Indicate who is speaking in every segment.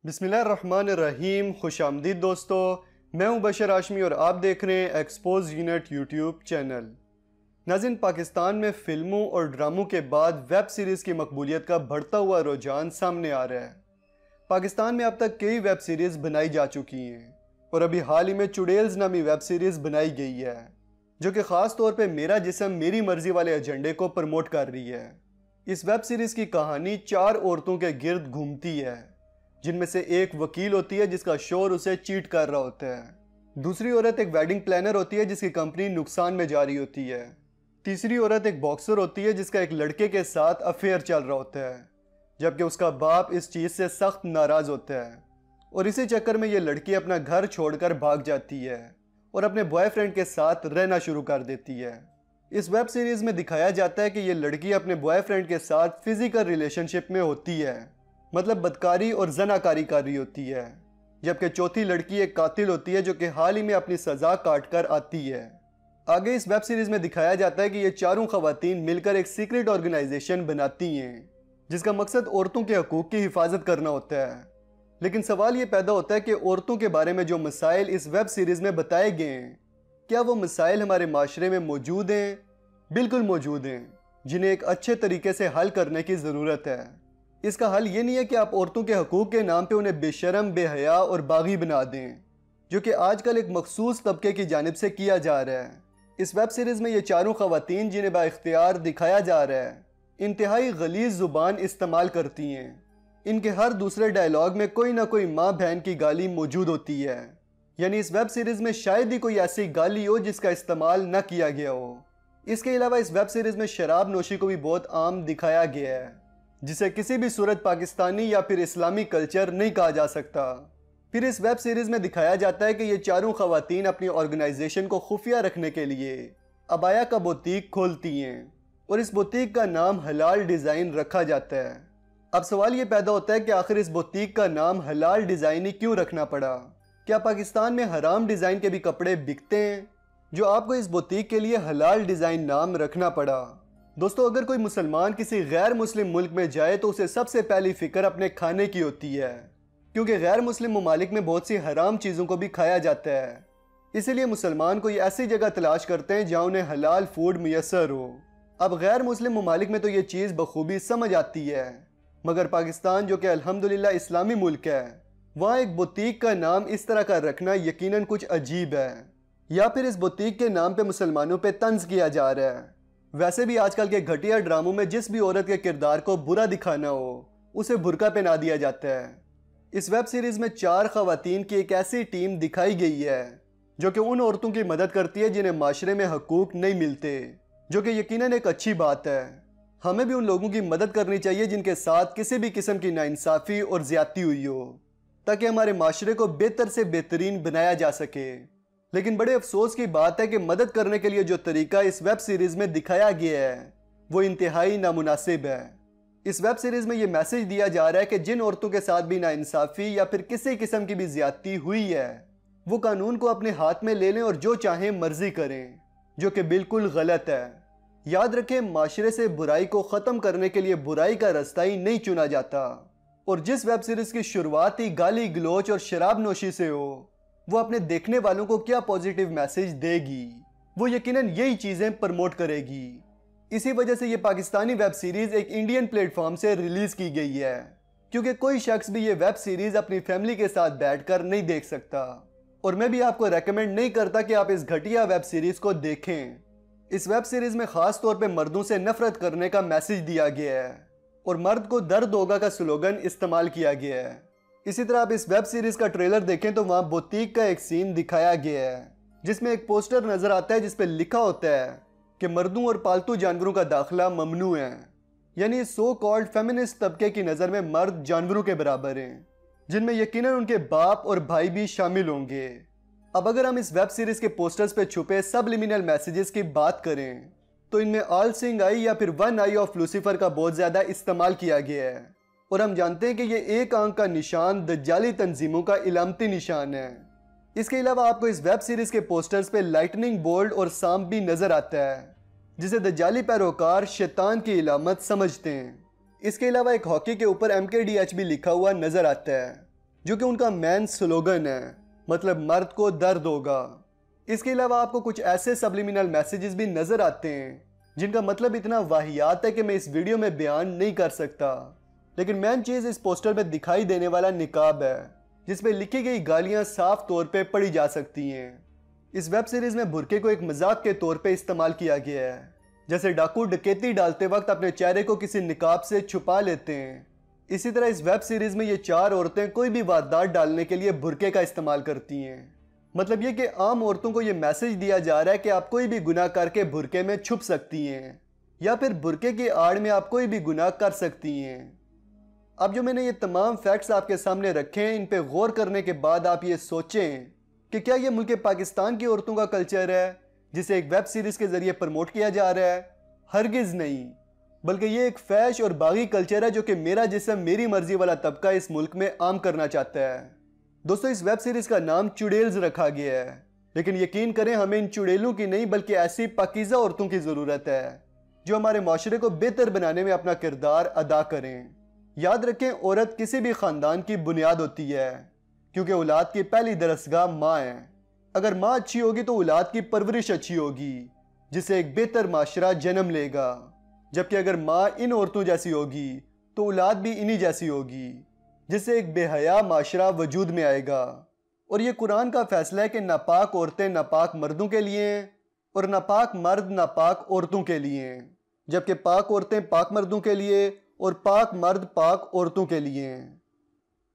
Speaker 1: بسم اللہ الرحمن الرحیم. خوش آمدید دوستو. میں ہوں بشر ہاشمی اور آپ دیکھ رہے ہیں ایکسپوز یونٹ یوٹیوب چینل. ناظرین، پاکستان میں فلموں اور ڈراموں کے بعد ویب سیریز کی مقبولیت کا بڑھتا ہوا رجحان سامنے آ رہا ہے. پاکستان میں اب تک کئی ویب سیریز بنائی جا چکی ہیں اور ابھی حال ہی میں چڑیلز نامی ویب سیریز بنائی گئی ہے جو کہ خاص طور پہ میرا جسم میری مرضی والے ایجنڈے کو پروموٹ کر رہی ہے. اس ویب سیریز کی کہانی 4 عورتوں کے گرد گھومتی ہے، جن میں سے ایک وکیل ہوتی ہے جس کا شوہر اسے چیٹ کر رہا ہوتا ہے. دوسری عورت ایک ویڈنگ پلانر ہوتی ہے جس کی کمپنی نقصان میں جا رہی ہوتی ہے. تیسری عورت ایک باکسر ہوتی ہے جس کا ایک لڑکے کے ساتھ افیئر چل رہا ہوتا ہے، جبکہ اس کا باپ اس چیز سے سخت ناراض ہوتا ہے اور اسی چکر میں یہ لڑکی اپنا گھر چھوڑ کر بھاگ جاتی ہے اور اپنے بوائے فرینڈ کے ساتھ رہنا شروع کر دیتی ہے. اس ویب سیریز میں دکھایا جاتا ہے کہ یہ لڑکی اپنے بوائے فرینڈ کے ساتھ فزیکل ریلیشن شپ میں ہوتی ہے، مطلب بدکاری اور زناکاری کر رہی ہوتی ہے، جبکہ چوتھی لڑکی ایک قاتل ہوتی ہے جو کہ حال ہی میں اپنی سزا کاٹ کر آتی ہے. آگے اس ویب سیریز میں دکھایا جاتا ہے کہ یہ چاروں خواتین مل کر ایک سیکرٹ آرگنائزیشن بناتی ہیں جس کا مقصد عورتوں کے حقوق کی حفاظت کرنا ہوتا ہے. لیکن سوال یہ پیدا ہوتا ہے کہ عورتوں کے بارے میں جو مسائل اس ویب سیریز میں بتائے گئے ہیں، کیا وہ مسائل ہمارے معاشرے میں موجود ہیں؟ بالکل موجود ہیں، جنہیں ایک اچھے طریقے سے حل کرنے کی ضرورت ہے. اس کا حل یہ نہیں ہے کہ آپ عورتوں کے حقوق کے نام پہ انہیں بے شرم، بے حیا اور باغی بنا دیں، جو کہ آج کل ایک مخصوص طبقے کی جانب سے کیا جا رہا ہے. اس ویب سیریز میں یہ چاروں خواتین جنہیں با اختیار دکھایا جا رہا ہے، انتہائی غلیظ زبان استعمال کرتی ہیں. ان کے ہر دوسرے ڈائلاگ میں کوئی نہ کوئی ماں بہن کی گالی موجود ہوتی ہے. یعنی اس ویب سیریز میں شاید ہی کوئی ایسی گالی ہو جس کا استعمال نہ کیا گیا ہو. اس کے علاوہ اس ویب سیریز میں شراب نوشی کو بھی بہت عام دکھایا گیا ہے، جسے کسی بھی صورت پاکستانی یا پھر اسلامی کلچر نہیں کہا جا سکتا. پھر اس ویب سیریز میں دکھایا جاتا ہے کہ یہ چاروں خواتین اپنی آرگنائزیشن کو خفیہ رکھنے کے لیے عبایا کا بوتیک کھولتی ہیں اور اس بوتیک کا نام حلال ڈیزائن رکھا جاتا ہے. اب سوال یہ پیدا ہوتا ہے کہ آخر اس بوتیک کا نام حلال ڈیزائن ہی کیوں رکھنا پڑا؟ کیا پاکستان میں حرام ڈیزائن کے بھی کپڑے بکتے ہیں جو آپ کو اس بوتیک کے لیے حلال ڈیزائن نام رکھنا پڑا؟ دوستو، اگر کوئی مسلمان کسی غیر مسلم ملک میں جائے تو اسے سب سے پہلی فکر اپنے کھانے کی ہوتی ہے، کیونکہ غیر مسلم ممالک میں بہت سی حرام چیزوں کو بھی کھایا جاتا ہے. اسی لیے مسلمان کوئی ایسی جگہ تلاش کرتے ہیں جہاں انہیں حلال فوڈ میسر ہو. اب غیر مسلم ممالک میں تو یہ چیز بخوبی سمجھ آتی ہے، مگر پاکستان جو کہ الحمدللہ اسلامی ملک ہے، وہاں ایک بوتیک کا نام اس طرح کا رکھنا یقیناً کچھ عجیب ہے، یا پھر اس بوتیک کے نام پہ مسلمانوں پہ طنز کیا جا رہا ہے. ویسے بھی آج کل کے گھٹیا ڈراموں میں جس بھی عورت کے کردار کو برا دکھانا ہو اسے برقع پہنا دیا جاتا ہے. اس ویب سیریز میں 4 خواتین کی ایک ایسی ٹیم دکھائی گئی ہے جو کہ ان عورتوں کی مدد کرتی ہے جنہیں معاشرے میں حقوق نہیں ملتے، جو کہ یقیناً ایک اچھی بات ہے. ہمیں بھی ان لوگوں کی مدد کرنی چاہیے جن کے ساتھ کسی بھی قسم کی ناانصافی اور زیادتی ہوئی ہو، تاکہ ہمارے معاشرے کو بہتر سے بہترین بنایا جا سکے. لیکن بڑے افسوس کی بات ہے کہ مدد کرنے کے لیے جو طریقہ اس ویب سیریز میں دکھایا گیا ہے وہ انتہائی نامناسب ہے. اس ویب سیریز میں یہ میسج دیا جا رہا ہے کہ جن عورتوں کے ساتھ بھی ناانصافی یا پھر کسی قسم کی بھی زیادتی ہوئی ہے وہ قانون کو اپنے ہاتھ میں لے لیں اور جو چاہیں مرضی کریں، جو کہ بالکل غلط ہے. یاد رکھیں، معاشرے سے برائی کو ختم کرنے کے لیے برائی کا راستہ ہی نہیں چنا جاتا، اور جس ویب سیریز کی شروعات ہی گالی گلوچ اور شراب نوشی سے ہو وہ اپنے دیکھنے والوں کو کیا پازیٹیو میسج دے گی؟ وہ یقیناً یہی چیزیں پرموٹ کرے گی. اسی وجہ سے یہ پاکستانی ویب سیریز ایک انڈین پلیٹ فارم سے ریلیز کی گئی ہے، کیونکہ کوئی شخص بھی یہ ویب سیریز اپنی فیملی کے ساتھ بیٹھ کر نہیں دیکھ سکتا، اور میں بھی آپ کو ریکمینڈ نہیں کرتا کہ آپ اس گھٹیا ویب سیریز کو دیکھیں. اس ویب سیریز میں خاص طور پہ مردوں سے نفرت کرنے کا میسج دیا گیا ہے اور مرد کو درد ہوگا کا سلوگن استعمال کیا گیا ہے. اسی طرح آپ اس ویب سیریز کا ٹریلر دیکھیں تو وہاں بوتیک کا ایک سین دکھایا گیا ہے جس میں ایک پوسٹر نظر آتا ہے جس پہ لکھا ہوتا ہے کہ مردوں اور پالتو جانوروں کا داخلہ ممنوع ہے. یعنی سو کالڈ فیمنسٹ طبقے کی نظر میں مرد جانوروں کے برابر ہیں، جن میں یقیناً ان کے باپ اور بھائی بھی شامل ہوں گے. اب اگر ہم اس ویب سیریز کے پوسٹرز پہ چھپے سبلیمینل میسیجز کی بات کریں تو ان میں آل سینگ آئی یا پھر ون آئی آف لوسیفر کا بہت زیادہ استعمال کیا گیا ہے، اور ہم جانتے ہیں کہ یہ ایک آنکھ کا نشان دجالی تنظیموں کا علامتی نشان ہے. اس کے علاوہ آپ کو اس ویب سیریز کے پوسٹرز پہ لائٹننگ بولٹ اور سانپ بھی نظر آتا ہے، جسے دجالی پیروکار شیطان کی علامت سمجھتے ہیں. اس کے علاوہ ایک ہاکی کے اوپر MKDH بھی لکھا ہوا نظر آتا ہے. جو کہ ان کا مین سلوگن ہے، مطلب مرد کو درد ہوگا۔ اس کے علاوہ آپ کو کچھ ایسے سبلیمینل میسیجز بھی نظر آتے ہیں جن کا مطلب اتنا واہیات ہے کہ میں اس ویڈیو میں بیان نہیں کر سکتا، لیکن مین چیز اس پوسٹر میں دکھائی دینے والا نقاب ہے جس پہ لکھی گئی گالیاں صاف طور پہ پڑھی جا سکتی ہیں۔ اس ویب سیریز میں برقعے کو ایک مذاق کے طور پہ استعمال کیا گیا ہے، جیسے ڈاکو ڈکیتی ڈالتے وقت اپنے چہرے کو کسی نقاب سے چھپا لیتے ہیں۔ اسی طرح اس ویب سیریز میں یہ 4 عورتیں کوئی بھی واردات ڈالنے کے لیے برقعے کا استعمال کرتی ہیں۔ مطلب یہ کہ عام عورتوں کو یہ میسج دیا جا رہا ہے کہ آپ کوئی بھی گناہ کر کے برقعے میں چھپ سکتی ہیں، یا پھر برقعے کی آڑ میں آپ کوئی بھی گناہ کر سکتی ہیں۔ اب جو میں نے یہ تمام فیکٹس آپ کے سامنے رکھے ہیں، ان پہ غور کرنے کے بعد آپ یہ سوچیں کہ کیا یہ ملک پاکستان کی عورتوں کا کلچر ہے جسے ایک ویب سیریز کے ذریعے پروموٹ کیا جا رہا ہے؟ ہرگز نہیں، بلکہ یہ ایک فیش اور باغی کلچر ہے جو کہ میرا جسم میری مرضی والا طبقہ اس ملک میں عام کرنا چاہتا ہے۔ دوستو، اس ویب سیریز کا نام چڑیلز رکھا گیا ہے، لیکن یقین کریں ہمیں ان چڑیلوں کی نہیں بلکہ ایسی پاکیزہ عورتوں کی ضرورت ہے جو ہمارے معاشرے کو بہتر بنانے میں اپنا کردار ادا کریں۔ یاد رکھیں، عورت کسی بھی خاندان کی بنیاد ہوتی ہے، کیونکہ اولاد کی پہلی درسگاہ ماں ہے۔ اگر ماں اچھی ہوگی تو اولاد کی پرورش اچھی ہوگی، جس سے ایک بہتر معاشرہ جنم لے گا، جبکہ اگر ماں ان عورتوں جیسی ہوگی تو اولاد بھی انہی جیسی ہوگی، جس سے ایک بے حیا معاشرہ وجود میں آئے گا۔ اور یہ قرآن کا فیصلہ ہے کہ ناپاک عورتیں ناپاک مردوں کے لیے ہیں اور ناپاک مرد ناپاک عورتوں کے لیے ہیں، جبکہ پاک عورتیں پاک مردوں کے لیے اور پاک مرد پاک عورتوں کے لیے ہیں۔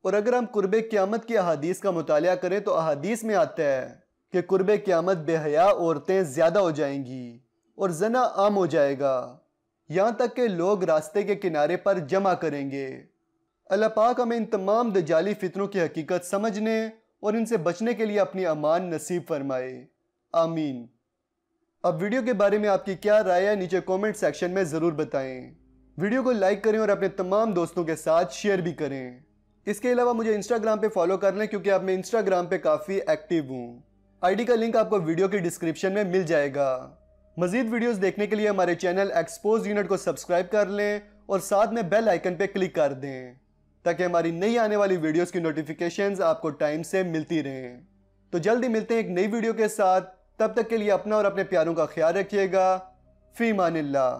Speaker 1: اور اگر ہم قرب قیامت کی احادیث کا مطالعہ کریں تو احادیث میں آتا ہے کہ قرب قیامت بے حیا عورتیں زیادہ ہو جائیں گی اور زنا عام ہو جائے گا، یہاں تک کہ لوگ راستے کے کنارے پر جمع کریں گے۔ اللہ پاک ہمیں ان تمام دجالی فتنوں کی حقیقت سمجھنے اور ان سے بچنے کے لیے اپنی امان نصیب فرمائے، آمین۔ اب ویڈیو کے بارے میں آپ کی کیا رائے ہے نیچے کومنٹ سیکشن میں ضرور بتائیں۔ ویڈیو کو لائک کریں اور اپنے تمام دوستوں کے ساتھ شیئر بھی کریں۔ اس کے علاوہ مجھے انسٹاگرام پہ فالو کر لیں کیونکہ اب میں انسٹاگرام پہ کافی ایکٹیو ہوں۔ آئی ڈی کا لنک آپ کو ویڈیو کی ڈسکرپشن میں مل جائے گا۔ مزید ویڈیوز دیکھنے کے لیے ہمارے چینل ایکسپوز یونٹ کو سبسکرائب کر لیں اور ساتھ میں بیل آئیکن پہ کلک کر دیں تاکہ ہماری نئی آنے والی ویڈیوز کی نوٹیفیکیشنز آپ کو ٹائم سے ملتی رہیں۔ تو جلدی ملتے ہیں ایک نئی ویڈیو کے ساتھ، تب تک کے لیے اپنا اور اپنے پیاروں کا خیال رکھیے گا۔ فی امان اللہ۔